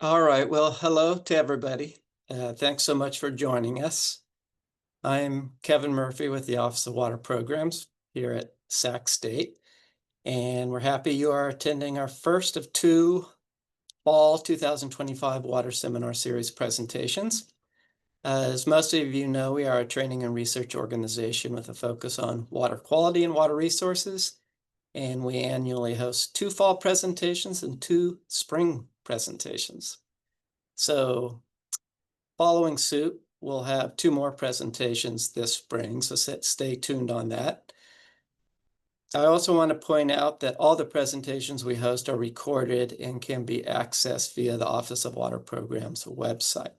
All right. Well, hello to everybody. Thanks so much for joining us. I'm Kevin Murphy with the Office of Water Programs here at Sac State, and we're happy you are attending our first of two Fall 2025 Water Seminar Series presentations. As most of you know, we are a training and research organization with a focus on water quality and water resources, and we annually host two fall presentations and two spring presentations. So following suit, we'll have two more presentations this spring, so stay tuned on that. I also want to point out that all the presentations we host are recorded and can be accessed via the Office of Water Programs website.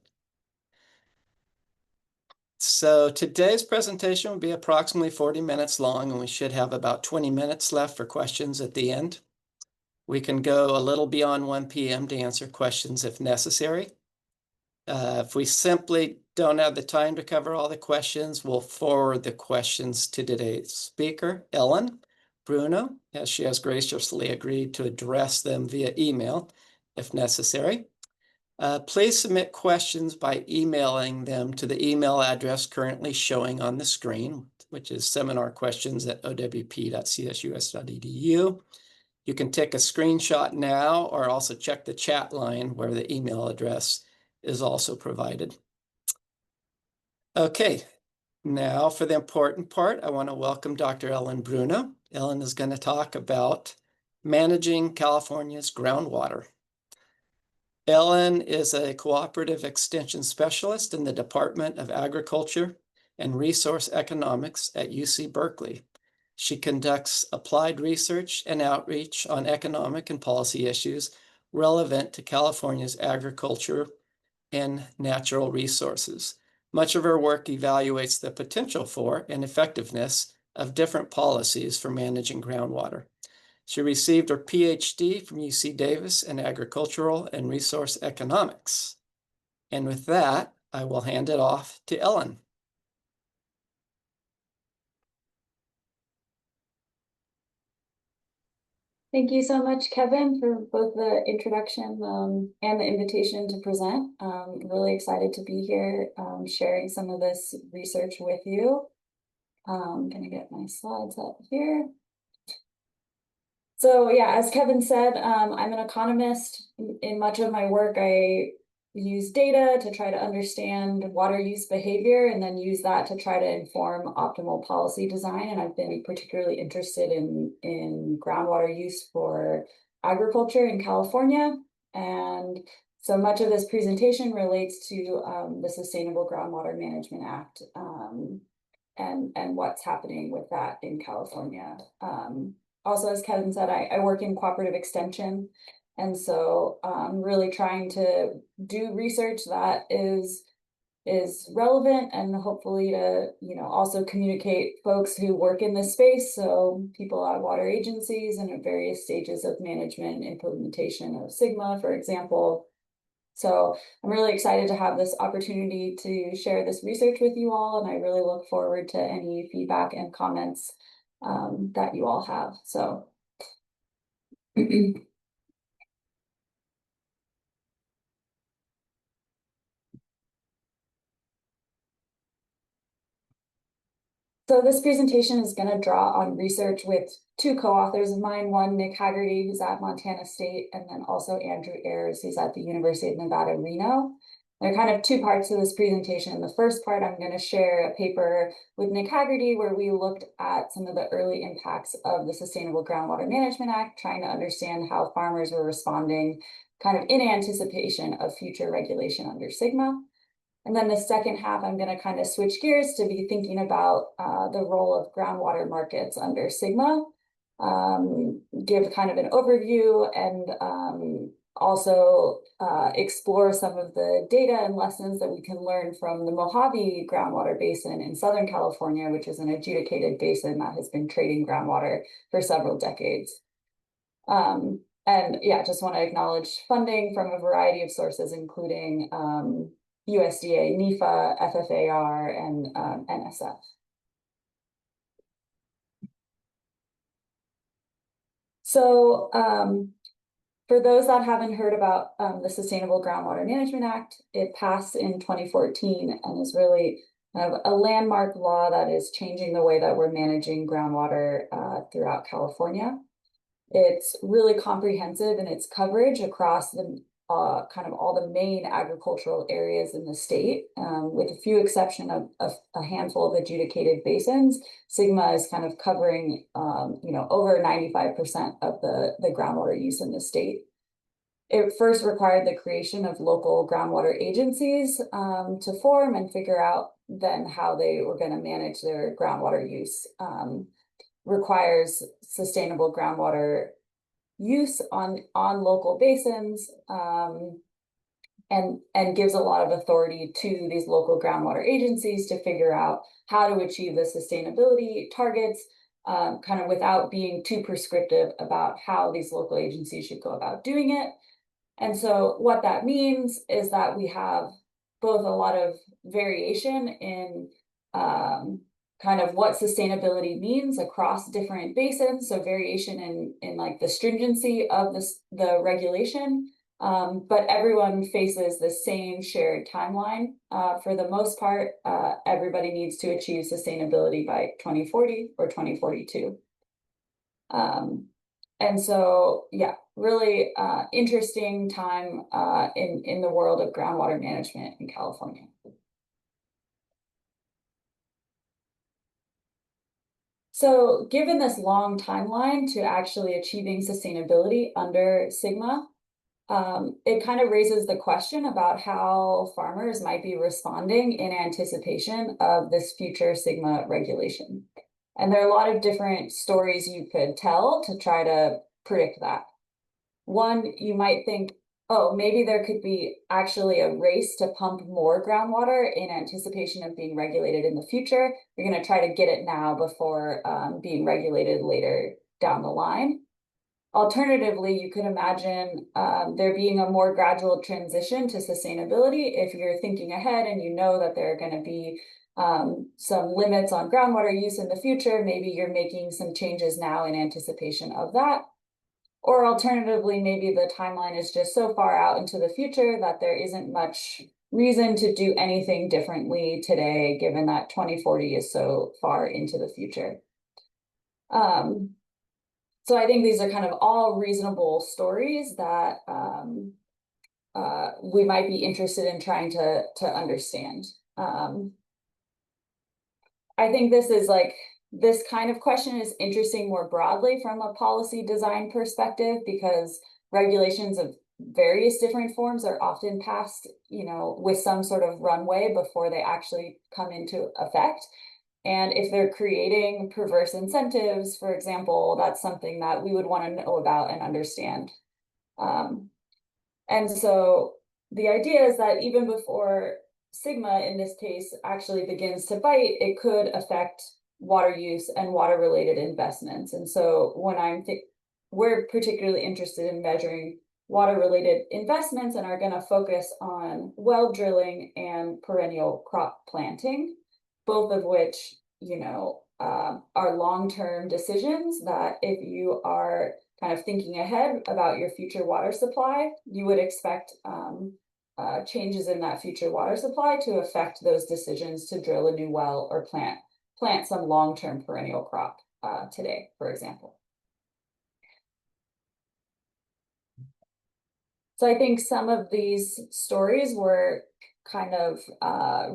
So today's presentation will be approximately 40 minutes long, and we should have about 20 minutes left for questions at the end. We can go a little beyond 1 p.m. to answer questions if necessary. If we simply don't have the time to cover all the questions, we'll forward the questions to today's speaker, Ellen Bruno, as she has graciously agreed to address them via email if necessary. Please submit questions by emailing them to the email address currently showing on the screen, which is seminarquestions@owp.csus.edu. You can take a screenshot now or also check the chat line where the email address is also provided. Okay, now for the important part, I want to welcome Dr. Ellen Bruno. Ellen is going to talk about managing California's groundwater. Ellen is a cooperative extension specialist in the Department of Agriculture and Resource Economics at UC Berkeley. She conducts applied research and outreach on economic and policy issues relevant to California's agriculture and natural resources. Much of her work evaluates the potential for and effectiveness of different policies for managing groundwater. She received her PhD from UC Davis in agricultural and resource economics. And with that, I will hand it off to Ellen. Thank you so much, Kevin, for both the introduction and the invitation to present. Really excited to be here sharing some of this research with you. I'm going to get my slides up here. So yeah, as Kevin said, I'm an economist. In much of my work, I use data to try to understand water use behavior and then use that to try to inform optimal policy design. And I've been particularly interested in groundwater use for agriculture in California. And so much of this presentation relates to the Sustainable Groundwater Management Act and what's happening with that in California. Also, as Kevin said, I work in cooperative extension. And so I'm really trying to do research that is relevant and hopefully to, also communicate folks who work in this space. So people at water agencies and at various stages of management and implementation of SGMA, for example. So I'm really excited to have this opportunity to share this research with you all. And I really look forward to any feedback and comments that you all have. So So this presentation is going to draw on research with two co-authors of mine, one Nick Haggerty, who's at Montana State, and then also Andrew Ayers, who's at the University of Nevada, Reno. There are kind of two parts to this presentation. The first part, I'm going to share a paper with Nick Haggerty where we looked at some of the early impacts of the Sustainable Groundwater Management Act, trying to understand how farmers were responding kind of in anticipation of future regulation under SGMA. And then the second half, I'm going to kind of switch gears to be thinking about the role of groundwater markets under SGMA, give kind of an overview, and also explore some of the data and lessons that we can learn from the Mojave groundwater basin in Southern California, which is an adjudicated basin that has been trading groundwater for several decades. And yeah, just want to acknowledge funding from a variety of sources, including USDA, NEFA, FFAR, and NSF. So For those that haven't heard about the Sustainable Groundwater Management Act, it passed in 2014 and is really kind of a landmark law that is changing the way that we're managing groundwater throughout California. It's really comprehensive in its coverage across the kind of all the main agricultural areas in the state, with a few exception of a handful of adjudicated basins. SGMA is kind of covering, over 95% of the groundwater use in the state. It first required the creation of local groundwater agencies to form and figure out then how they were going to manage their groundwater use. Requires sustainable groundwater use on local basins, and gives a lot of authority to these local groundwater agencies to figure out how to achieve the sustainability targets, kind of without being too prescriptive about how these local agencies should go about doing it. And so what that means is that we have both a lot of variation in kind of what sustainability means across different basins. So variation in like the stringency of the regulation, but everyone faces the same shared timeline. For the most part, everybody needs to achieve sustainability by 2040 or 2042. And so, yeah, really interesting time in the world of groundwater management in California. So given this long timeline to actually achieving sustainability under SGMA, it kind of raises the question about how farmers might be responding in anticipation of this future SGMA regulation. And there are a lot of different stories you could tell to try to predict that. One, you might think, oh, maybe there could be actually a race to pump more groundwater in anticipation of being regulated in the future. You're going to try to get it now before being regulated later down the line. Alternatively, you could imagine there being a more gradual transition to sustainability if you're thinking ahead and you know that there are going to be some limits on groundwater use in the future. Maybe you're making some changes now in anticipation of that. Or alternatively, maybe the timeline is just so far out into the future that there isn't much reason to do anything differently today, given that 2040 is so far into the future. So I think these are kind of all reasonable stories that we might be interested in trying to understand. I think this kind of question is interesting more broadly from a policy design perspective, because regulations of various different forms are often passed, with some sort of runway before they actually come into effect. And if they're creating perverse incentives, for example, that's something that we would want to know about and understand. And so the idea is that even before SGMA, in this case, actually begins to bite, it could affect water use and water-related investments. And so when we're particularly interested in measuring water-related investments and are going to focus on well drilling and perennial crop planting, both of which, are long-term decisions that if you are kind of thinking ahead about your future water supply, you would expect changes in that future water supply to affect those decisions to drill a new well or plant some long-term perennial crop today, for example. So I think some of these stories were kind of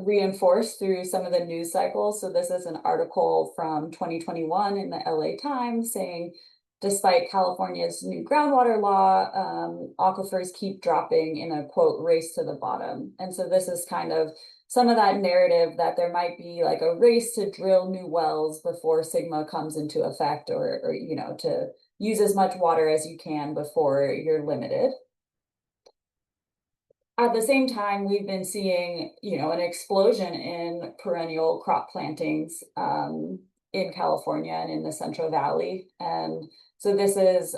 reinforced through some of the news cycles. So this is an article from 2021 in the LA Times saying, despite California's new groundwater law, aquifers keep dropping in a, quote, race to the bottom. And so this is kind of some of that narrative that there might be like a race to drill new wells before SGMA comes into effect, or to use as much water as you can before you're limited. At the same time, we've been seeing, an explosion in perennial crop plantings in California and in the Central Valley. And so this is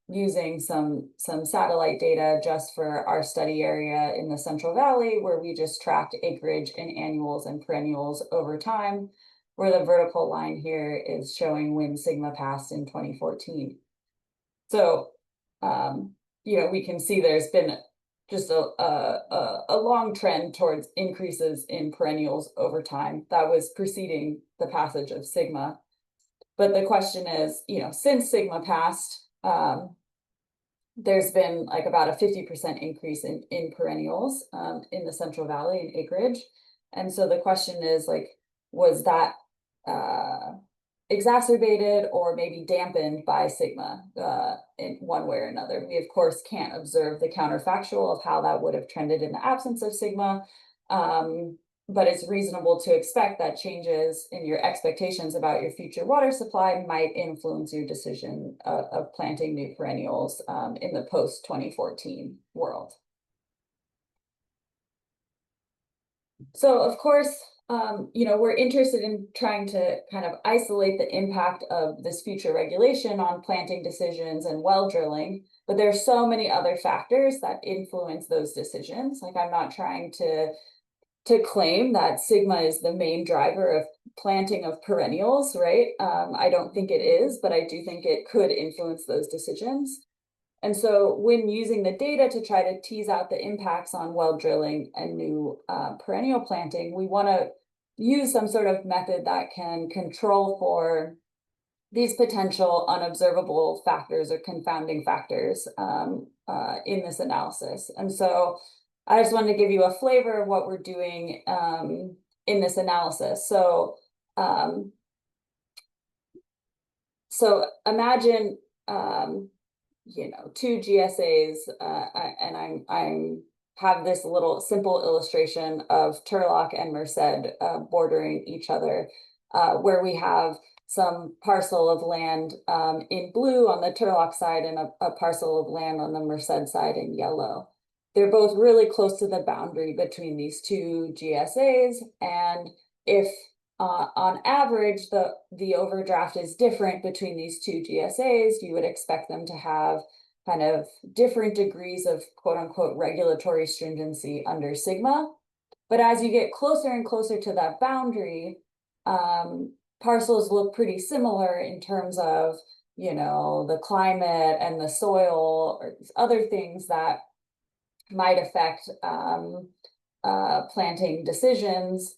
using some satellite data just for our study area in the Central Valley, where we just tracked acreage in annuals and perennials over time, where the vertical line here is showing when SGMA passed in 2014. So we can see there's been just a long trend towards increases in perennials over time that was preceding the passage of SGMA. But the question is, since SGMA passed, there's been like about a 50% increase in perennials in the Central Valley in acreage. And so the question is, like, was that exacerbated or maybe dampened by SGMA in one way or another? We, of course, can't observe the counterfactual of how that would have trended in the absence of SGMA. But it's reasonable to expect that changes in your expectations about your future water supply might influence your decision of planting new perennials in the post-2014 world. So, of course, we're interested in trying to kind of isolate the impact of this future regulation on planting decisions and well drilling, but there's so many other factors that influence those decisions. Like, I'm not trying to claim that SGMA is the main driver of planting of perennials, right? I don't think it is, but I do think it could influence those decisions. And so when using the data to try to tease out the impacts on well drilling and new perennial planting, we want to use some sort of method that can control for these potential unobservable factors or confounding factors in this analysis. And so I just wanted to give you a flavor of what we're doing in this analysis. So imagine two GSAs, and I'm have this little simple illustration of Turlock and Merced bordering each other, where we have some parcel of land in blue on the Turlock side and a parcel of land on the Merced side in yellow. They're both really close to the boundary between these two GSAs, and if on average the overdraft is different between these two GSAs, you would expect them to have kind of different degrees of quote unquote regulatory stringency under SGMA. But as you get closer and closer to that boundary, parcels look pretty similar in terms of, the climate and the soil or other things that might affect planting decisions.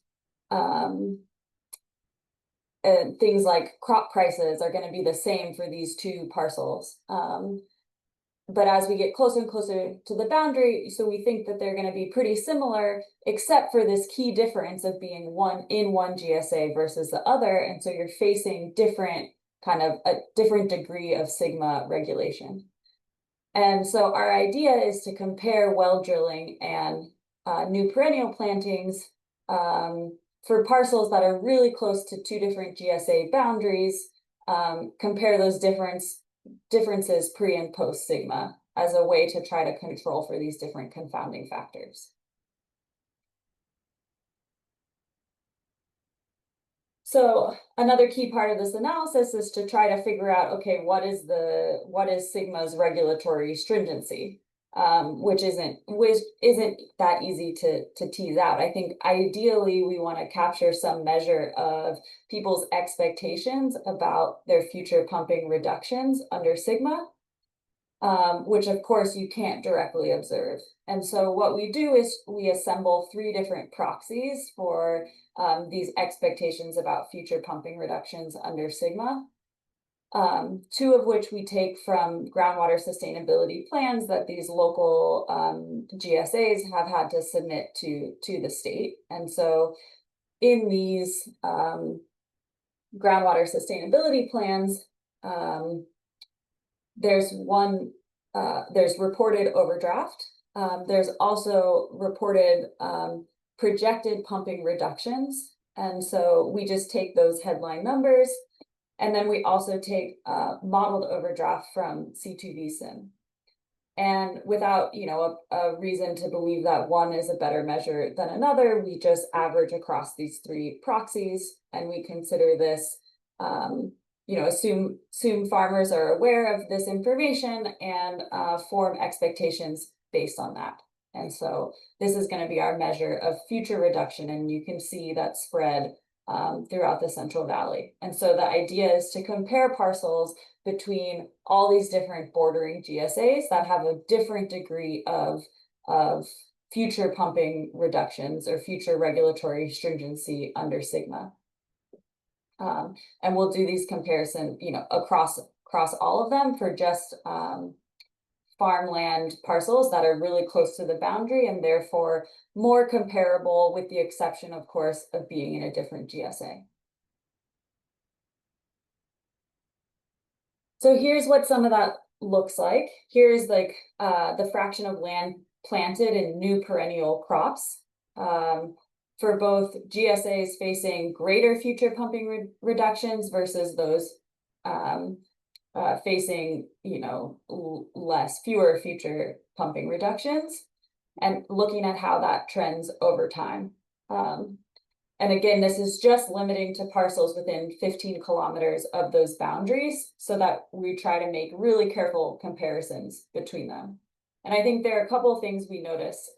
And things like crop prices are going to be the same for these two parcels. But as we get closer and closer to the boundary, so we think that they're going to be pretty similar, except for this key difference of being one GSA versus the other. And so you're facing a different degree of SGMA regulation. And so our idea is to compare well drilling and new perennial plantings for parcels that are really close to two different GSA boundaries, compare those differences pre and post SGMA as a way to try to control for these different confounding factors. So another key part of this analysis is to try to figure out, okay, what is SGMA's regulatory stringency? Which isn't that easy to tease out. I think ideally we want to capture some measure of people's expectations about their future pumping reductions under SGMA, which of course you can't directly observe. And so what we do is we assemble 3 different proxies for these expectations about future pumping reductions under SGMA. 2 of which we take from groundwater sustainability plans that these local GSAs have had to submit to the state. And so in these groundwater sustainability plans, there's reported overdraft. There's also reported projected pumping reductions. And so we just take those headline numbers. And then we also take modeled overdraft from C2V Sim. And without, a reason to believe that one is a better measure than another, we just average across these 3 proxies, and we consider this, assume farmers are aware of this information and form expectations based on that. And so this is going to be our measure of future reduction, and you can see that spread throughout the Central Valley. And so the idea is to compare parcels between all these different bordering GSAs that have a different degree of future pumping reductions or future regulatory stringency under SGMA. And we'll do these comparisons, across all of them for just farmland parcels that are really close to the boundary and therefore more comparable, with the exception, of course, of being in a different GSA. So here's what some of that looks like. Here's like the fraction of land planted in new perennial crops for both GSAs facing greater future pumping reductions versus those facing, fewer future pumping reductions, and looking at how that trends over time. And again, this is just limiting to parcels within 15 kilometers of those boundaries so that we try to make really careful comparisons between them. And I think there are a couple of things we notice.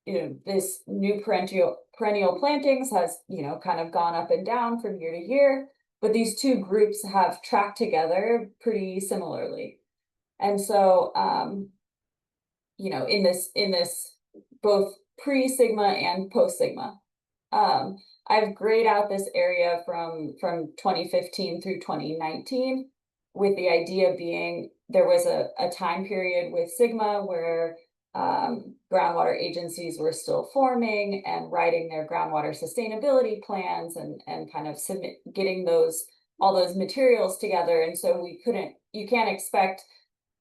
This new perennial plantings has, kind of gone up and down from year to year, but these two groups have tracked together pretty similarly. And so, in this both pre-SGMA and post-SGMA. I've grayed out this area from 2015 through 2019, with the idea being there was a time period with SGMA where groundwater agencies were still forming and writing their groundwater sustainability plans and kind of getting all those materials together. And so you can't expect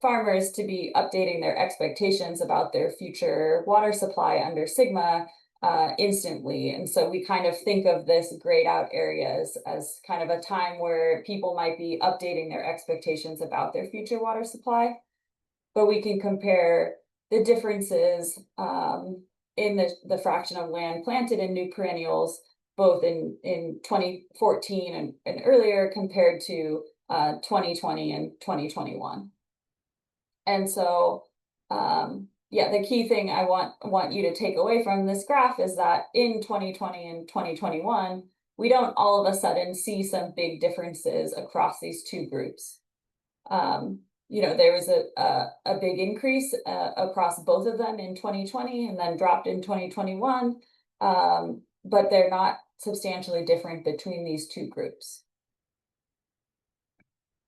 farmers to be updating their expectations about their future water supply under SGMA instantly. And so we kind of think of this grayed out areas as kind of a time where people might be updating their expectations about their future water supply. But we can compare the differences in the fraction of land planted in new perennials, both in 2014 and earlier compared to 2020 and 2021. And so, the key thing I want you to take away from this graph is that in 2020 and 2021, we don't all of a sudden see some big differences across these two groups. There was a big increase across both of them in 2020 and then dropped in 2021, but they're not substantially different between these two groups.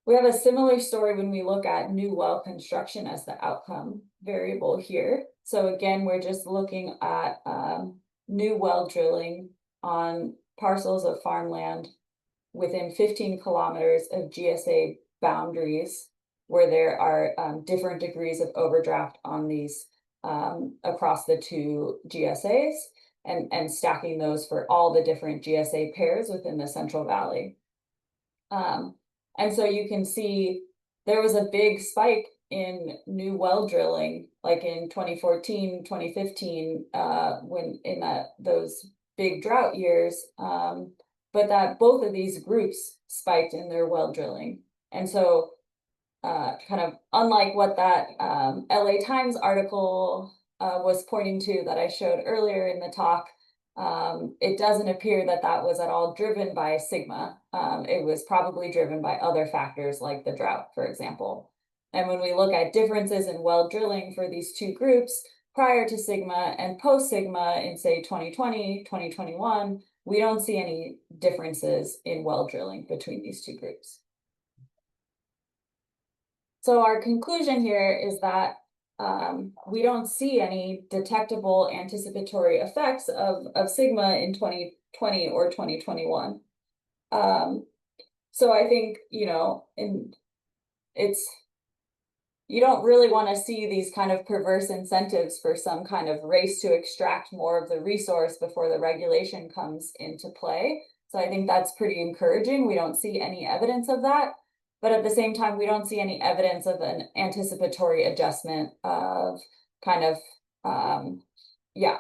We have a similar story when we look at new well construction as the outcome variable here. So again, we're just looking at new well drilling on parcels of farmland within 15 kilometers of GSA boundaries, where there are different degrees of overdraft on these across the two GSAs, and stacking those for all the different GSA pairs within the Central Valley. And so you can see there was a big spike in new well drilling, like in 2014, 2015, when in those big drought years, but that both of these groups spiked in their well drilling. And so kind of unlike what that LA Times article was pointing to that I showed earlier in the talk, it doesn't appear that was at all driven by SGMA. It was probably driven by other factors like the drought, for example. And when we look at differences in well drilling for these two groups prior to SGMA and post SGMA in, say, 2020, 2021, we don't see any differences in well drilling between these two groups. So our conclusion here is that we don't see any detectable anticipatory effects of SGMA in 2020 or 2021. So I think, you don't really want to see these kind of perverse incentives for some kind of race to extract more of the resource before the regulation comes into play. So I think that's pretty encouraging. We don't see any evidence of that. But at the same time, we don't see any evidence of an anticipatory adjustment of kind of,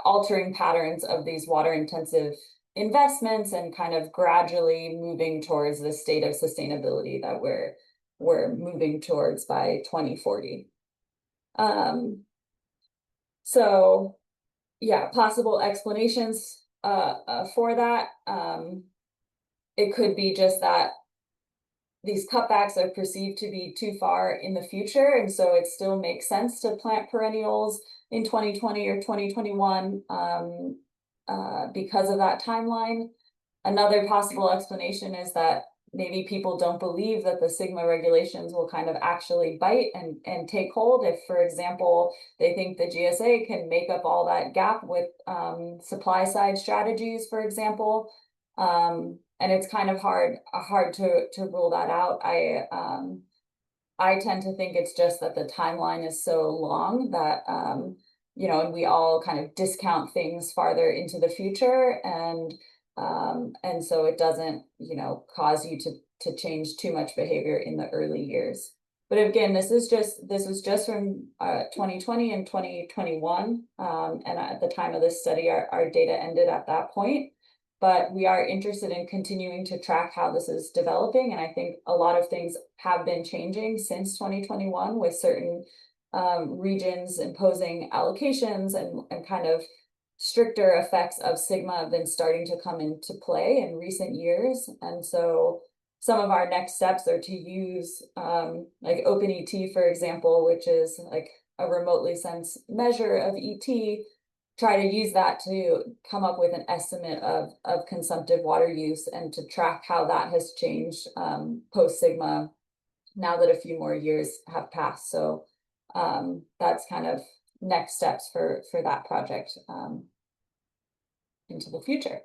altering patterns of these water intensive investments and kind of gradually moving towards the state of sustainability that we're moving towards by 2040. So, possible explanations for that. It could be just that these cutbacks are perceived to be too far in the future, and so it still makes sense to plant perennials in 2020 or 2021 because of that timeline. Another possible explanation is that maybe people don't believe that the SGMA regulations will kind of actually bite and take hold. If, for example, they think the GSA can make up all that gap with supply side strategies, for example. And it's kind of hard to rule that out. I tend to think it's just that the timeline is so long that you know, and we all kind of discount things farther into the future, and so it doesn't, you know, cause you to change too much behavior in the early years. But again, this was just from 2020 and 2021, and at the time of this study, our data ended at that point. But we are interested in continuing to track how this is developing, and I think a lot of things have been changing since 2021, with certain regions imposing allocations and kind of stricter effects of SGMA have been starting to come into play in recent years. And so some of our next steps are to use like OpenET, for example, which is like a remotely sensed measure of ET, try to use that to come up with an estimate of consumptive water use and to track how that has changed post SGMA now that a few more years have passed. So that's kind of next steps for that project into the future.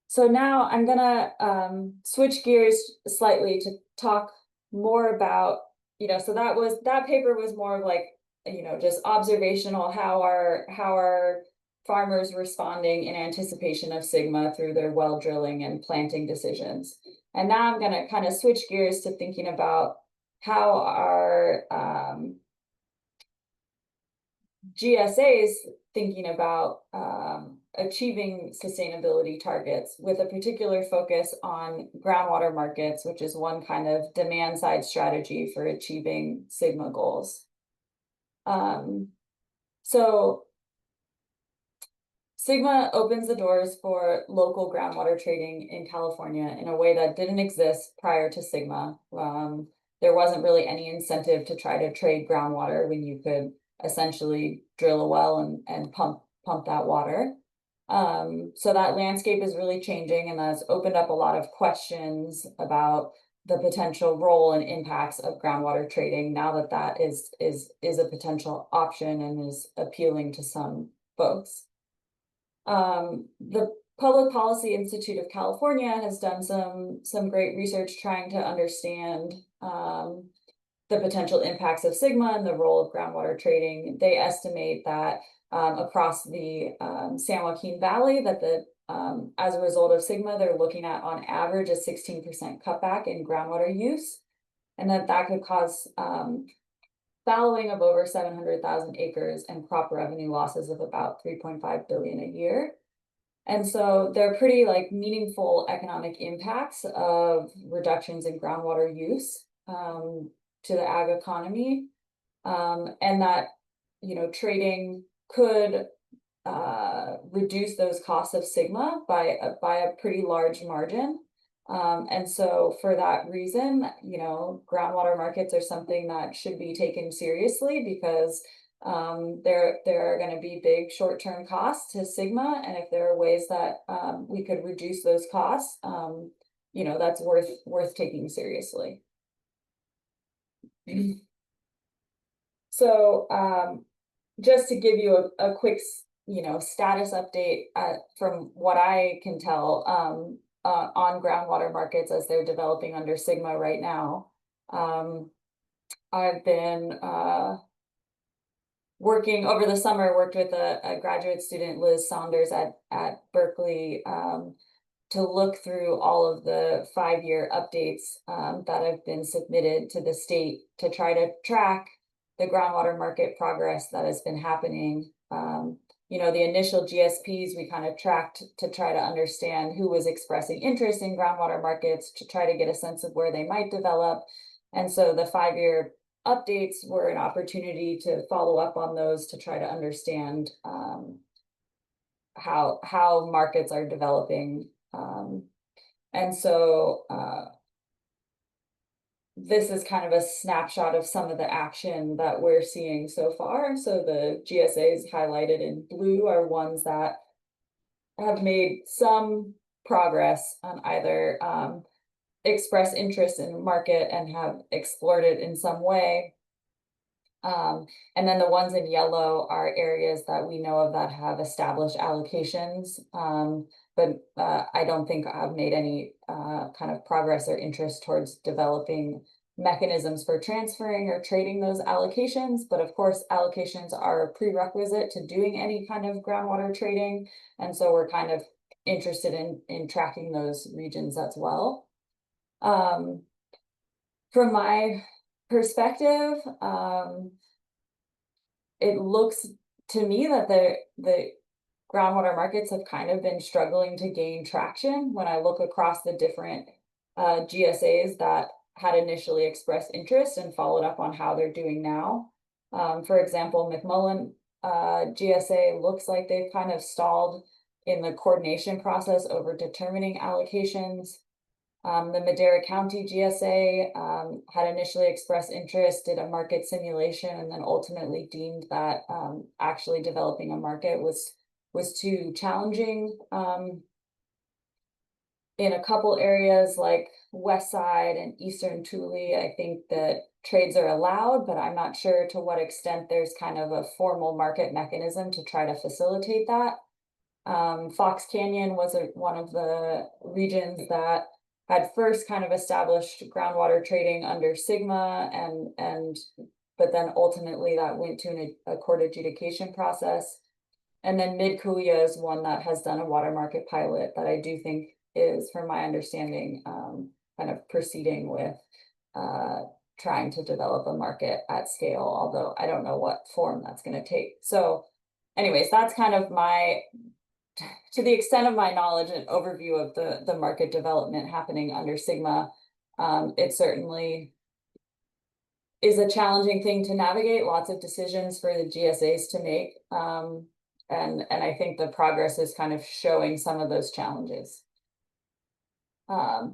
So now I'm gonna switch gears slightly to talk more about, you know, so that paper was more of like, you know, just observational, how are farmers responding in anticipation of SGMA through their well drilling and planting decisions. And now I'm gonna kind of switch gears to thinking about how our GSAs thinking about achieving sustainability targets, with a particular focus on groundwater markets, which is one kind of demand side strategy for achieving SGMA goals. So SGMA opens the doors for local groundwater trading in California in a way that didn't exist prior to SGMA. There wasn't really any incentive to try to trade groundwater when you could essentially drill a well and pump that water. So that landscape is really changing, and that's opened up a lot of questions about the potential role and impacts of groundwater trading now that that is a potential option and is appealing to some folks. The Public Policy Institute of California has done some great research trying to understand the potential impacts of SGMA and the role of groundwater trading. They estimate that across the San Joaquin Valley, that as a result of SGMA, they're looking at on average a 16% cutback in groundwater use, and that could cause fallowing of over 700,000 acres and crop revenue losses of about 3.5 billion a year. And so they're pretty like meaningful economic impacts of reductions in groundwater use to the ag economy, and that, you know, trading could reduce those costs of SGMA by a pretty large margin. And so for that reason, you know, groundwater markets are something that should be taken seriously, because there are going to be big short-term costs to SGMA, and if there are ways that we could reduce those costs, you know, that's worth taking seriously. So just to give you a quick, you know, status update from what I can tell on groundwater markets as they're developing under SGMA right now. I've been working over the summer, worked with a graduate student, Liz Saunders at Berkeley, to look through all of the 5-year updates that have been submitted to the state to try to track the groundwater market progress that has been happening. You know, the initial GSPs we kind of tracked to try to understand who was expressing interest in groundwater markets, to try to get a sense of where they might develop. And so the 5-year updates were an opportunity to follow up on those to try to understand how markets are developing. And so this is kind of a snapshot of some of the action that we're seeing so far. So the GSAs highlighted in blue are ones that have made some progress on either express interest in the market and have explored it in some way. And then the ones in yellow are areas that we know of that have established allocations, but I don't think I've made any kind of progress or interest towards developing mechanisms for transferring or trading those allocations. But of course, allocations are a prerequisite to doing any kind of groundwater trading. And so we're kind of interested in tracking those regions as well. From my perspective, it looks to me that the groundwater markets have kind of been struggling to gain traction when I look across the different GSAs that had initially expressed interest and followed up on how they're doing now. For example, McMullen GSA looks like they've kind of stalled in the coordination process over determining allocations. The Madera County GSA had initially expressed interest, did a market simulation, and then ultimately deemed that actually developing a market was too challenging. In a couple areas like West Side and Eastern Tule, I think that trades are allowed, but I'm not sure to what extent there's kind of a formal market mechanism to try to facilitate that. Fox Canyon was one of the regions that had first kind of established groundwater trading under SGMA, but then ultimately that went to a court adjudication process. And then Mid-Cahuilla is one that has done a water market pilot that I do think is, from my understanding, kind of proceeding with trying to develop a market at scale, although I don't know what form that's going to take. So anyways, that's kind of to the extent of my knowledge, an overview of the market development happening under SGMA. It certainly is a challenging thing to navigate, lots of decisions for the GSAs to make. And I think the progress is kind of showing some of those challenges. I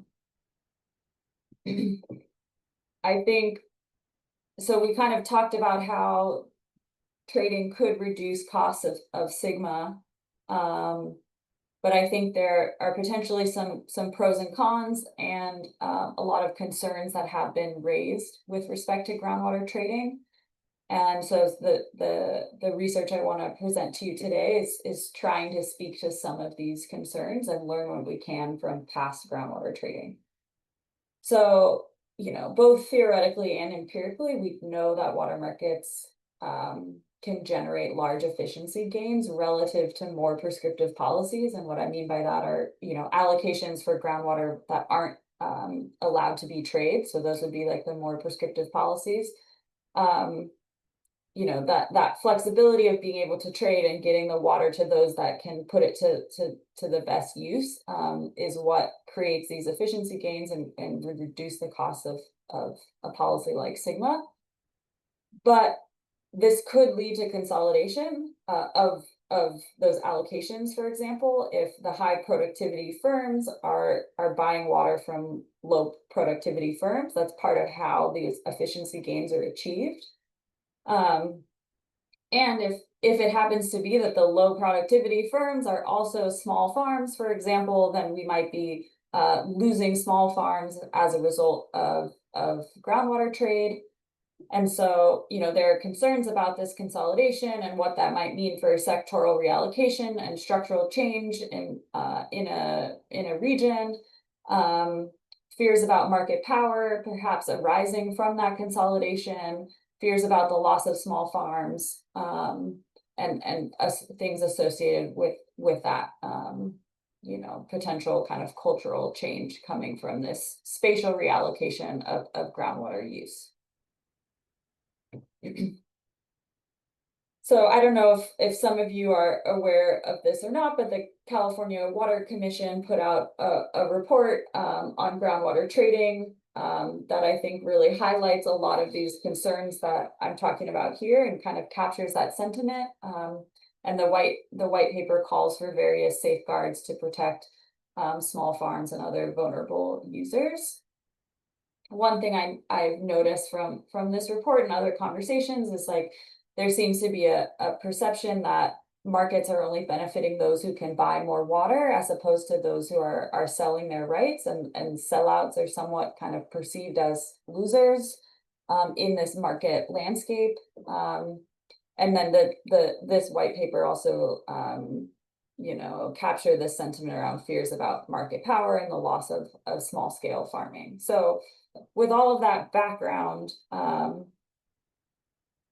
think, so we kind of talked about how trading could reduce costs of SGMA. But I think there are potentially some pros and cons and a lot of concerns that have been raised with respect to groundwater trading. And so the research I want to present to you today is trying to speak to some of these concerns and learn what we can from past groundwater trading. So, both theoretically and empirically, we know that water markets can generate large efficiency gains relative to more prescriptive policies. And what I mean by that are, allocations for groundwater that aren't allowed to be traded. So those would be like the more prescriptive policies. That flexibility of being able to trade and getting the water to those that can put it to the best use is what creates these efficiency gains and would reduce the cost of a policy like SGMA. But this could lead to consolidation of those allocations, for example, if the high productivity firms are buying water from low productivity firms. That's part of how these efficiency gains are achieved. And if it happens to be that the low productivity firms are also small farms, for example, then we might be losing small farms as a result of groundwater trade. And so, there are concerns about this consolidation and what that might mean for sectoral reallocation and structural change in a region. Fears about market power, perhaps arising from that consolidation. Fears about the loss of small farms, and things associated with that. Potential kind of cultural change coming from this spatial reallocation of groundwater use. So I don't know if some of you are aware of this or not, but the California Water Commission put out a report on groundwater trading that I think really highlights a lot of these concerns that I'm talking about here and kind of captures that sentiment. And the white paper calls for various safeguards to protect small farms and other vulnerable users. One thing I've noticed from this report and other conversations is like there seems to be a perception that markets are only benefiting those who can buy more water as opposed to those who are selling their rights, and sellouts are somewhat kind of perceived as losers in this market landscape. And then this white paper also capture this sentiment around fears about market power and the loss of small scale farming. So with all of that background,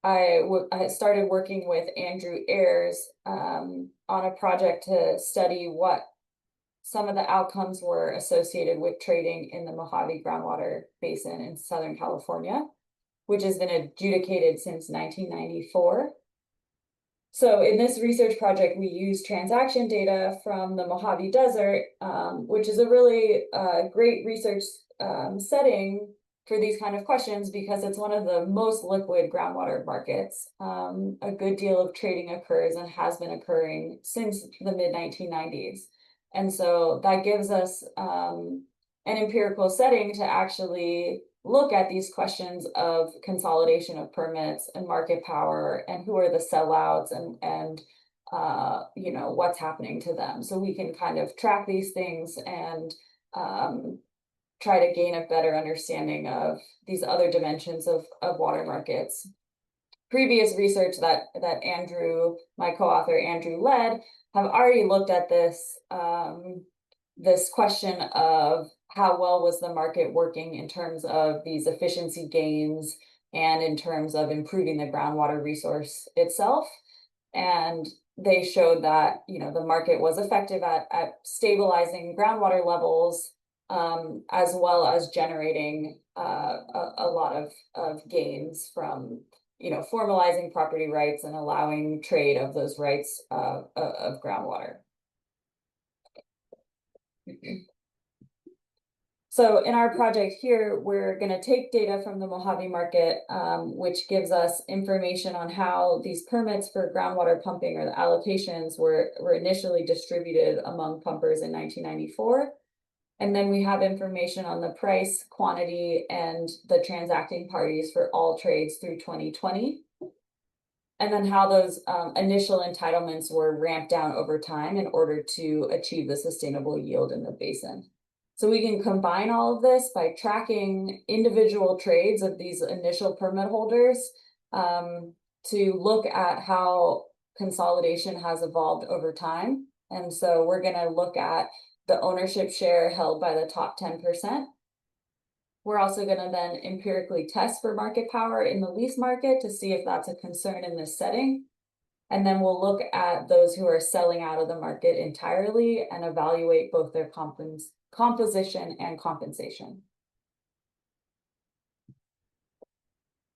I started working with Andrew Ayers on a project to study what some of the outcomes were associated with trading in the Mojave groundwater basin in Southern California, which has been adjudicated since 1994. So in this research project, we use transaction data from the Mojave Desert, which is a really great research setting for these kind of questions because it's one of the most liquid groundwater markets. A good deal of trading occurs and has been occurring since the mid-1990s. And so that gives us an empirical setting to actually look at these questions of consolidation of permits and market power and who are the sellouts and what's happening to them. So we can kind of track these things and try to gain a better understanding of these other dimensions of water markets. Previous research that Andrew, my co-author Andrew, led have already looked at this this question of how well was the market working in terms of these efficiency gains and in terms of improving the groundwater resource itself. And they showed that the market was effective at stabilizing groundwater levels as well as generating a lot of gains from formalizing property rights and allowing trade of those rights of groundwater. So in our project here, we're going to take data from the Mojave market, which gives us information on how these permits for groundwater pumping or the allocations were initially distributed among pumpers in 1994. And then we have information on the price, quantity, and the transacting parties for all trades through 2020. And then how those initial entitlements were ramped down over time in order to achieve the sustainable yield in the basin. So we can combine all of this by tracking individual trades of these initial permit holders to look at how consolidation has evolved over time. And so we're going to look at the ownership share held by the top 10%. We're also going to then empirically test for market power in the lease market to see if that's a concern in this setting. And then we'll look at those who are selling out of the market entirely and evaluate both their composition and compensation.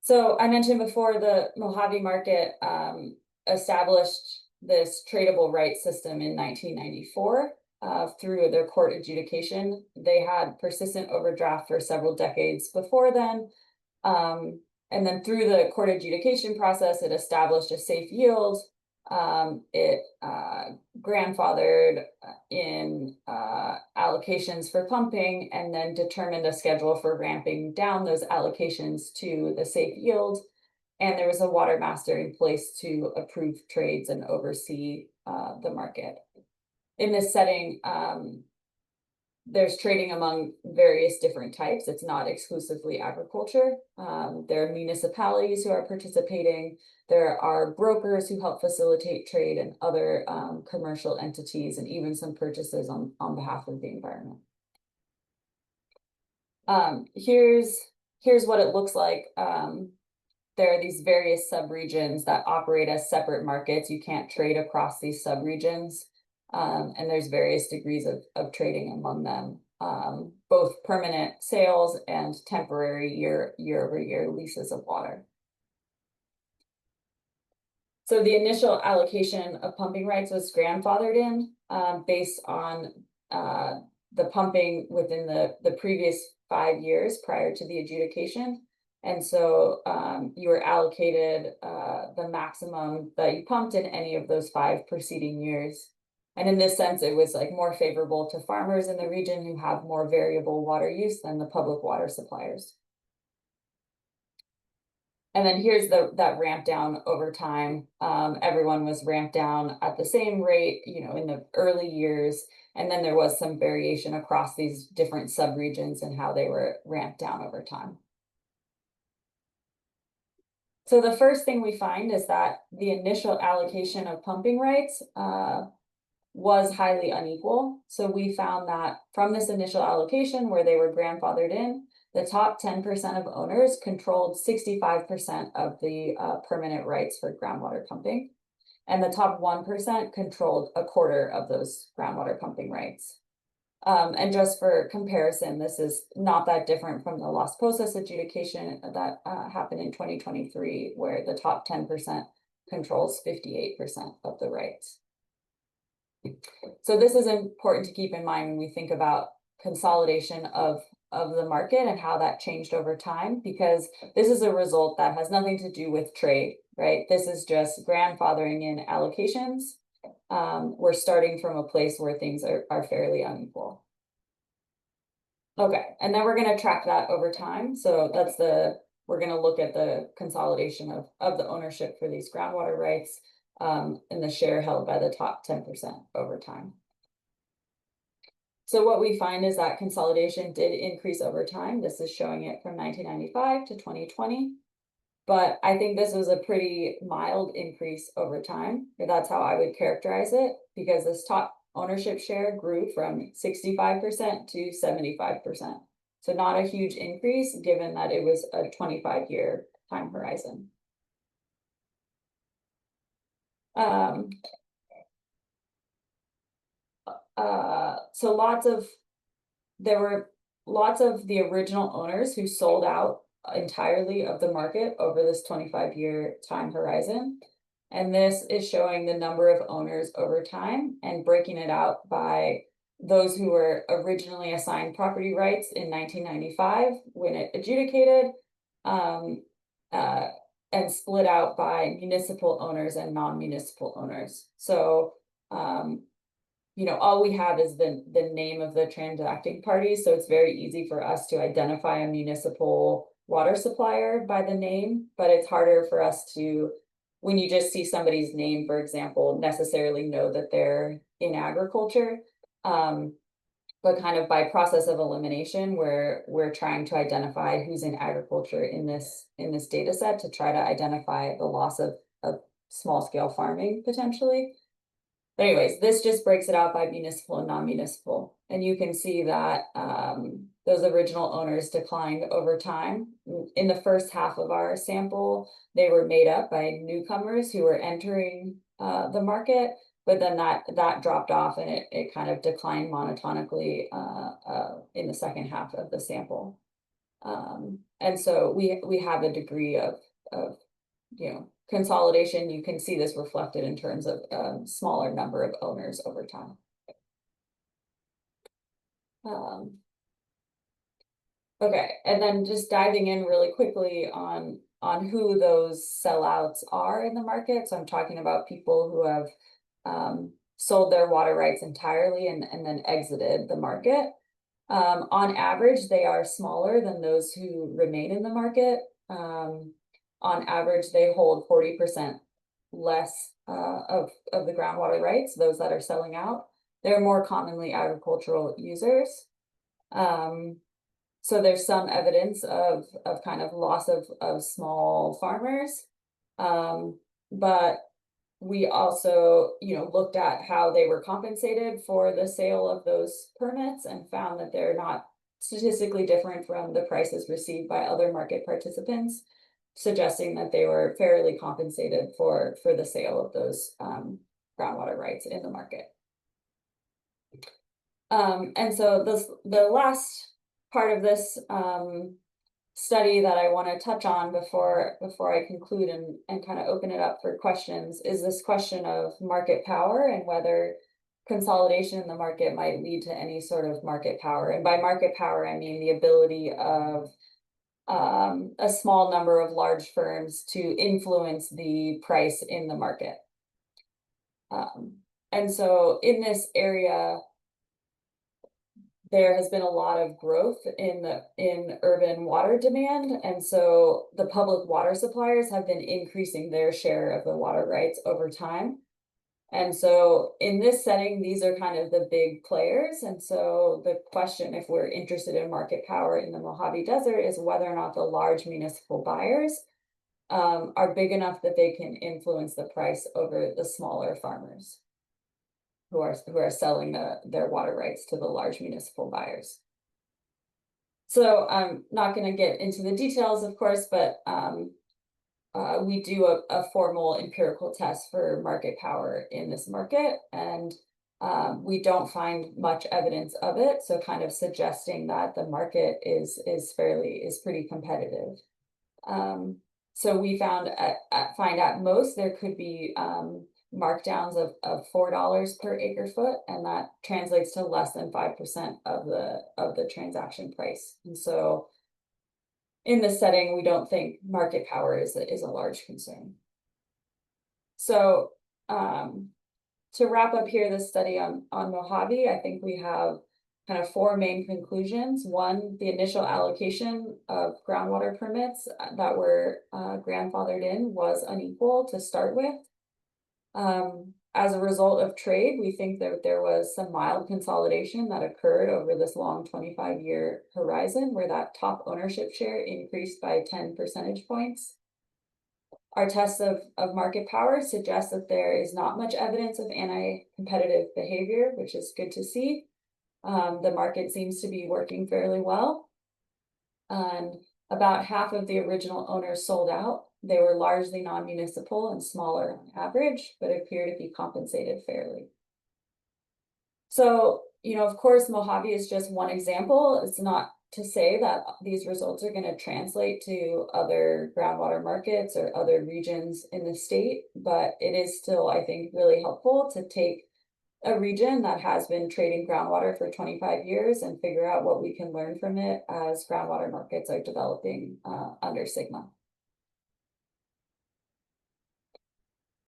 So I mentioned before the Mojave market established this tradable rights system in 1994 through their court adjudication. They had persistent overdraft for several decades before then. And then through the court adjudication process, it established a safe yield. It grandfathered in allocations for pumping and then determined a schedule for ramping down those allocations to the safe yield. And there was a water master in place to approve trades and oversee the market. In this setting, there's trading among various different types. It's not exclusively agriculture. There are municipalities who are participating. There are brokers who help facilitate trade and other commercial entities, and even some purchases on behalf of the environment. Here's what it looks like. There are these various subregions that operate as separate markets. You can't trade across these subregions. And there's various degrees of trading among them, both permanent sales and temporary year-over-year leases of water. So the initial allocation of pumping rights was grandfathered in based on the pumping within the previous 5 years prior to the adjudication. And so you were allocated the maximum that you pumped in any of those 5 preceding years. And in this sense, it was like more favorable to farmers in the region who have more variable water use than the public water suppliers. And then here's that ramp down over time. Everyone was ramped down at the same rate, in the early years. And then there was some variation across these different subregions and how they were ramped down over time. So the first thing we find is that the initial allocation of pumping rights was highly unequal. So we found that from this initial allocation where they were grandfathered in, the top 10% of owners controlled 65% of the permanent rights for groundwater pumping. And the top 1% controlled a quarter of those groundwater pumping rights. And just for comparison, this is not that different from the Las Posas adjudication that happened in 2023, where the top 10% controls 58% of the rights. So this is important to keep in mind when we think about consolidation of the market and how that changed over time, because this is a result that has nothing to do with trade, right? This is just grandfathering in allocations. We're starting from a place where things are fairly unequal. Okay, and then we're going to track that over time. So we're going to look at the consolidation of the ownership for these groundwater rights and the share held by the top 10% over time. So what we find is that consolidation did increase over time. This is showing it from 1995 to 2020. But I think this was a pretty mild increase over time. That's how I would characterize it, because this top ownership share grew from 65% to 75%. So not a huge increase given that it was a 25-year time horizon. So there were lots of the original owners who sold out entirely of the market over this 25-year time horizon. And this is showing the number of owners over time and breaking it out by those who were originally assigned property rights in 1995 when it adjudicated, and split out by municipal owners and non-municipal owners. So all we have is the name of the transacting parties. So it's very easy for us to identify a municipal water supplier by the name, but it's harder for us to, when you just see somebody's name, for example, necessarily know that they're in agriculture. But kind of by process of elimination, we're trying to identify who's in agriculture in this data set to try to identify the loss of small scale farming potentially. But anyways, this just breaks it out by municipal and non-municipal. And you can see that those original owners declined over time. In the first half of our sample, they were made up by newcomers who were entering the market, but then that dropped off and it kind of declined monotonically in the second half of the sample. And so we have a degree of consolidation. You can see this reflected in terms of smaller number of owners over time. Okay, and then just diving in really quickly on who those sellouts are in the market. So I'm talking about people who have sold their water rights entirely and then exited the market. On average, they are smaller than those who remain in the market. On average, they hold 40% less of the groundwater rights, those that are selling out. They're more commonly agricultural users. So there's some evidence of kind of loss of small farmers. But we also, looked at how they were compensated for the sale of those permits and found that they're not statistically different from the prices received by other market participants, suggesting that they were fairly compensated for the sale of those groundwater rights in the market. And so the last part of this study that I want to touch on before I conclude and kind of open it up for questions is this question of market power and whether consolidation in the market might lead to any sort of market power. And by market power, I mean the ability of a small number of large firms to influence the price in the market. And so in this area, there has been a lot of growth in urban water demand, and so the public water suppliers have been increasing their share of the water rights over time. And so in this setting, these are kind of the big players. And so the question, if we're interested in market power in the Mojave Desert, is whether or not the large municipal buyers are big enough that they can influence the price over the smaller farmers who are selling their water rights to the large municipal buyers. So I'm not going to get into the details, of course, but we do a formal empirical test for market power in this market, and we don't find much evidence of it. So kind of suggesting that the market is pretty competitive. So we find at most there could be markdowns of $4 per acre foot, and that translates to less than 5% of the transaction price. And so in this setting, we don't think market power is a large concern. So to wrap up here this study on Mojave, I think we have kind of four main conclusions. One, the initial allocation of groundwater permits that were grandfathered in was unequal to start with. As a result of trade, we think that there was some mild consolidation that occurred over this long 25-year horizon, where that top ownership share increased by 10 percentage points. Our tests of market power suggest that there is not much evidence of anti-competitive behavior, which is good to see. The market seems to be working fairly well. And about half of the original owners sold out. They were largely non-municipal and smaller on average, but appear to be compensated fairly. So, of course, Mojave is just one example. It's not to say that these results are going to translate to other groundwater markets or other regions in the state, but it is still, I think, really helpful to take a region that has been trading groundwater for 25 years and figure out what we can learn from it as groundwater markets are developing under SGMA.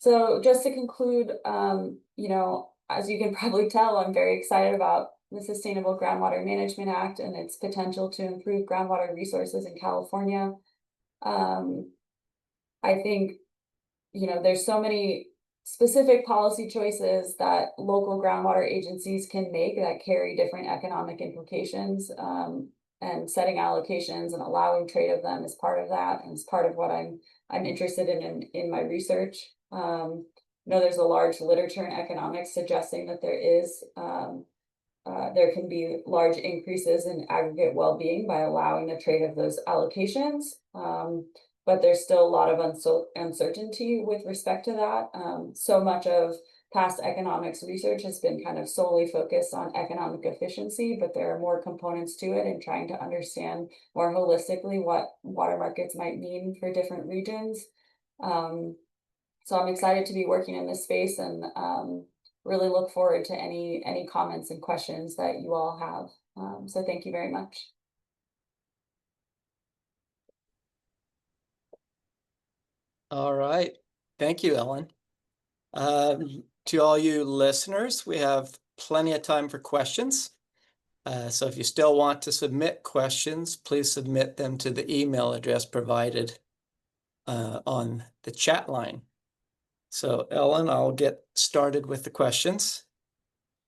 So just to conclude, as you can probably tell, I'm very excited about the Sustainable Groundwater Management Act and its potential to improve groundwater resources in California. I think, there's so many specific policy choices that local groundwater agencies can make that carry different economic implications, and setting allocations and allowing trade of them is part of that, and it's part of what I'm interested in my research. There's a large literature in economics suggesting that there can be large increases in aggregate well-being by allowing the trade of those allocations. But there's still a lot of uncertainty with respect to that. So much of past economics research has been kind of solely focused on economic efficiency, but there are more components to it, and trying to understand more holistically what water markets might mean for different regions. So I'm excited to be working in this space, and really look forward to any comments and questions that you all have. So thank you very much. All right. Thank you, Ellen. To all you listeners, we have plenty of time for questions. So if you still want to submit questions, please submit them to the email address provided on the chat line. So Ellen, I'll get started with the questions.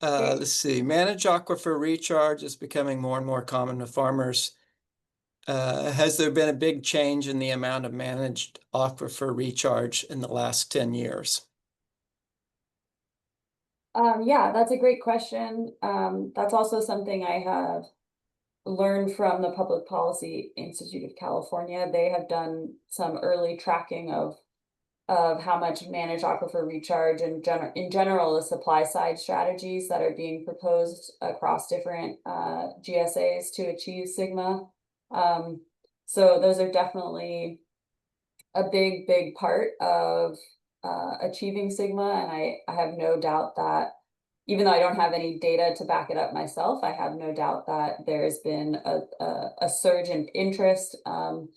Let's see. Managed aquifer recharge is becoming more and more common with farmers. Has there been a big change in the amount of managed aquifer recharge in the last 10 years? Yeah, that's a great question. That's also something I have learned from the Public Policy Institute of California. They have done some early tracking of how much managed aquifer recharge and in general the supply side strategies that are being proposed across different GSAs to achieve SGMA. So those are definitely a big part of achieving SGMA, and I have no doubt that even though I don't have any data to back it up myself, I have no doubt that there's been a surge in interest in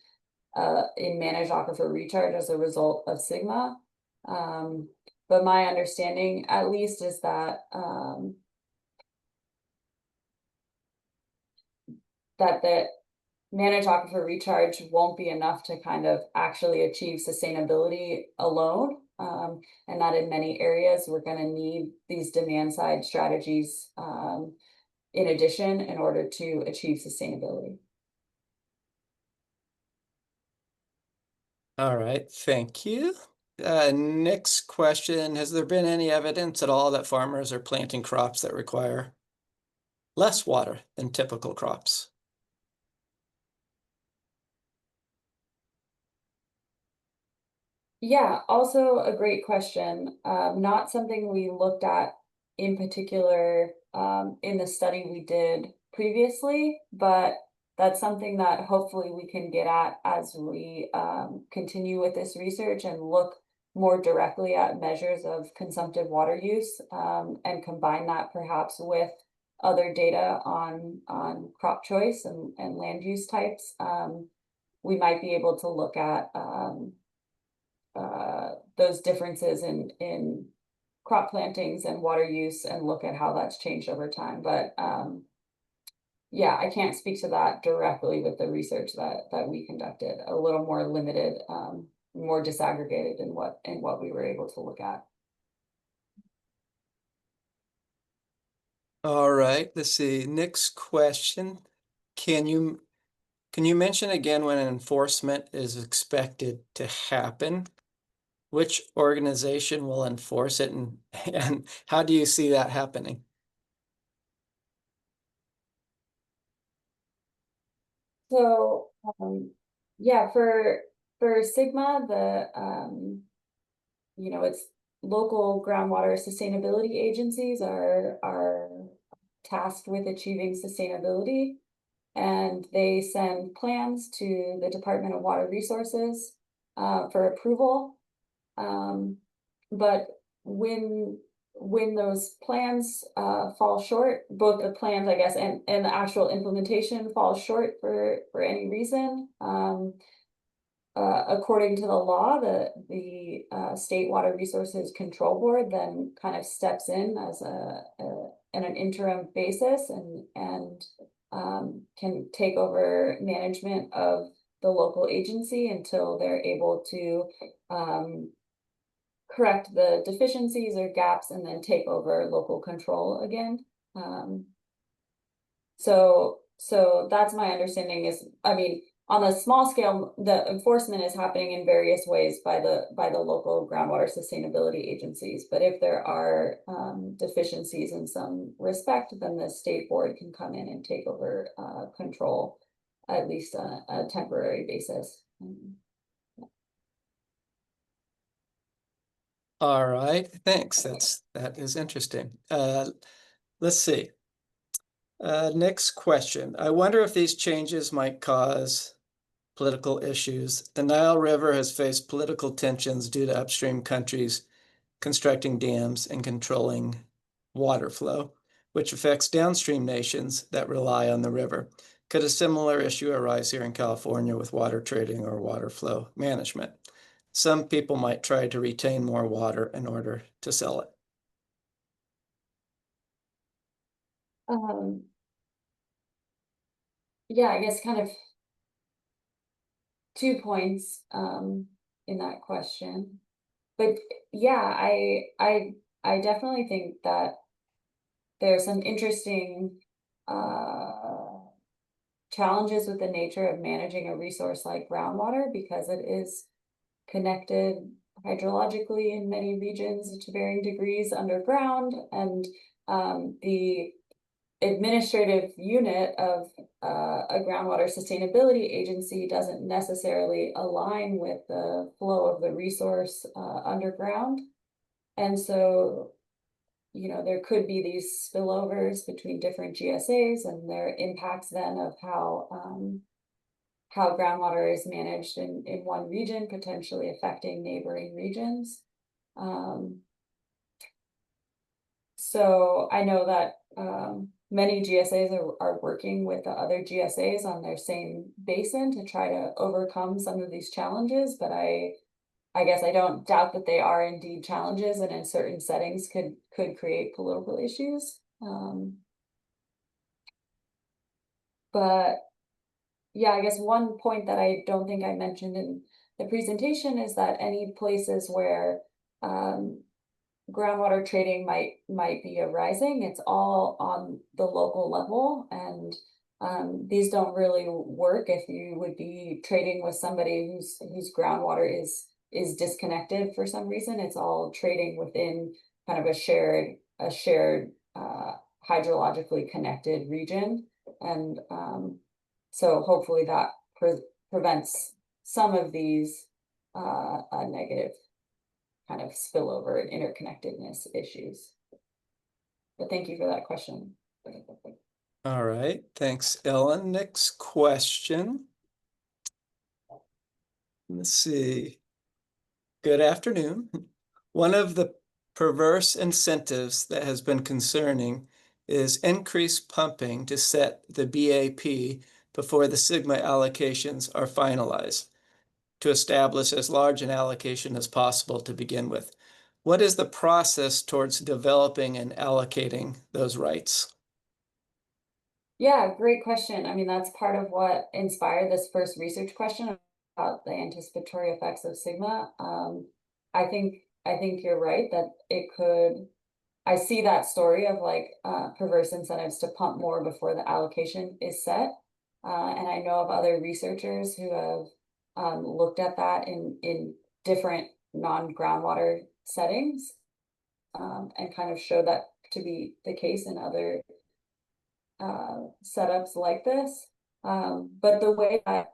managed aquifer recharge as a result of SGMA. But my understanding, at least, is that the managed aquifer recharge won't be enough to kind of actually achieve sustainability alone. And that in many areas, we're going to need these demand side strategies in addition in order to achieve sustainability. All right, thank you. Next question, has there been any evidence at all that farmers are planting crops that require less water than typical crops? Yeah, also a great question. Not something we looked at in particular in the study we did previously, but that's something that hopefully we can get at as we continue with this research and look more directly at measures of consumptive water use and combine that perhaps with other data on crop choice and land use types. We might be able to look at those differences in crop plantings and water use and look at how that's changed over time. But yeah, I can't speak to that directly with the research that we conducted. A little more limited, more disaggregated in what we were able to look at. All right, let's see. Next question. Can you mention again when enforcement is expected to happen? Which organization will enforce it, and how do you see that happening? So yeah, for SGMA, it's local groundwater sustainability agencies are tasked with achieving sustainability, and they send plans to the Department of Water Resources for approval. But when those plans fall short, both the plans, I guess, and the actual implementation falls short for any reason, according to the law, the State Water Resources Control Board then kind of steps in as in an interim basis and can take over management of the local agency until they're able to correct the deficiencies or gaps and then take over local control again. So that's my understanding is, I mean, on a small scale, the enforcement is happening in various ways by the local groundwater sustainability agencies. But if there are deficiencies in some respect, then the state board can come in and take over control, at least on a temporary basis. All right, thanks. That is interesting. Let's see. Next question. I wonder if these changes might cause political issues. The Nile River has faced political tensions due to upstream countries constructing dams and controlling water flow, which affects downstream nations that rely on the river. Could a similar issue arise here in California with water trading or water flow management? Some people might try to retain more water in order to sell it. Yeah, I guess kind of 2 points in that question. But yeah, I definitely think that there's some interesting challenges with the nature of managing a resource like groundwater because it is connected hydrologically in many regions to varying degrees underground, and the administrative unit of a groundwater sustainability agency doesn't necessarily align with the flow of the resource underground. And so, there could be these spillovers between different GSAs and their impacts then of how groundwater is managed in one region, potentially affecting neighboring regions. So I know that many GSAs are working with the other GSAs on their same basin to try to overcome some of these challenges, but I guess I don't doubt that they are indeed challenges and in certain settings could create political issues. But yeah, I guess one point that I don't think I mentioned in the presentation is that any places where groundwater trading might be arising, it's all on the local level, and these don't really work if you would be trading with somebody whose groundwater is disconnected for some reason. It's all trading within kind of a shared hydrologically connected region, and so hopefully that prevents some of these negative kind of spillover and interconnectedness issues. But thank you for that question. All right, thanks, Ellen. Next question. Let's see. Good afternoon. One of the perverse incentives that has been concerning is increased pumping to set the BAP before the SGMA allocations are finalized, to establish as large an allocation as possible to begin with. What is the process towards developing and allocating those rights? Yeah, great question. I mean, that's part of what inspired this first research question about the anticipatory effects of sigma. I think you're right that it could. I see that story of like perverse incentives to pump more before the allocation is set, and I know of other researchers who have looked at that in different non-groundwater settings, and kind of show that to be the case in other setups like this. But the way that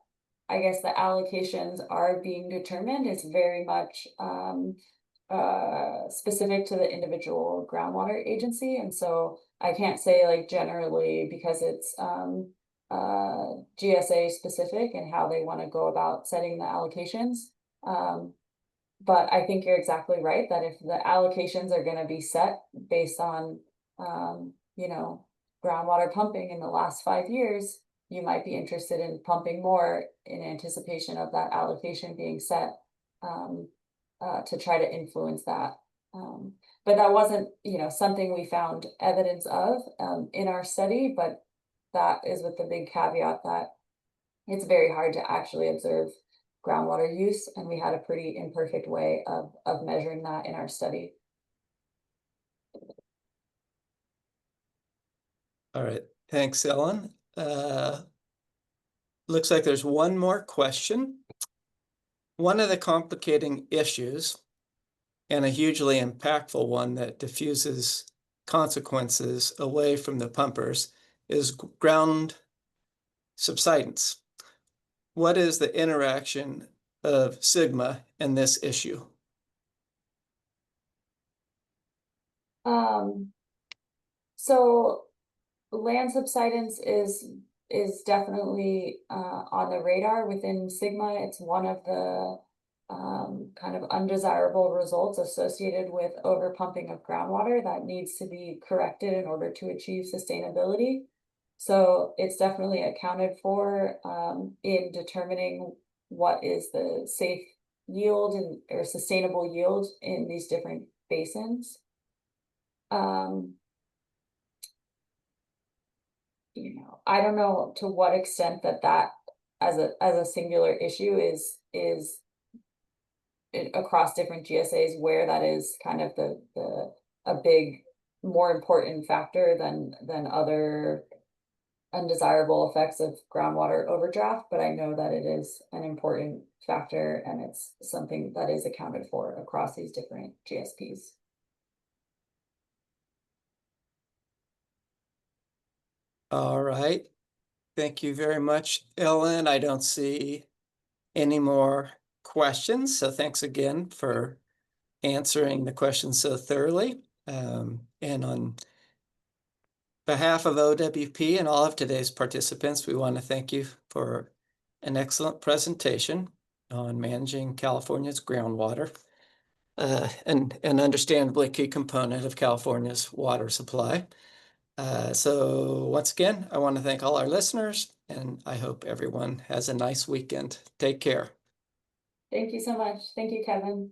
I guess the allocations are being determined is very much specific to the individual groundwater agency. And so I can't say like generally because it's GSA specific and how they want to go about setting the allocations. But I think you're exactly right that if the allocations are going to be set based on, you know, groundwater pumping in the last 5 years, you might be interested in pumping more in anticipation of that allocation being set, to try to influence that. But that wasn't, something we found evidence of in our study, but that is with the big caveat that it's very hard to actually observe groundwater use, and we had a pretty imperfect way of measuring that in our study. All right, thanks, Ellen. Looks like there's one more question. One of the complicating issues, and a hugely impactful one that diffuses consequences away from the pumpers, is ground subsidence. What is the interaction of sigma in this issue? So land subsidence is definitely on the radar within sigma. It's one of the kind of undesirable results associated with overpumping of groundwater that needs to be corrected in order to achieve sustainability. So it's definitely accounted for in determining what is the safe yield or sustainable yield in these different basins. I don't know to what extent that as a singular issue is across different GSAs, where that is kind of a big more important factor than other undesirable effects of groundwater overdraft, but I know that it is an important factor and it's something that is accounted for across these different GSPs. All right. Thank you very much, Ellen. I don't see any more questions, so thanks again for answering the questions so thoroughly. And on behalf of OWP and all of today's participants, we want to thank you for an excellent presentation on managing California's groundwater. an understandably key component of California's water supply. So once again, I want to thank all our listeners, and I hope everyone has a nice weekend. Take care. Thank you so much. Thank you, Kevin.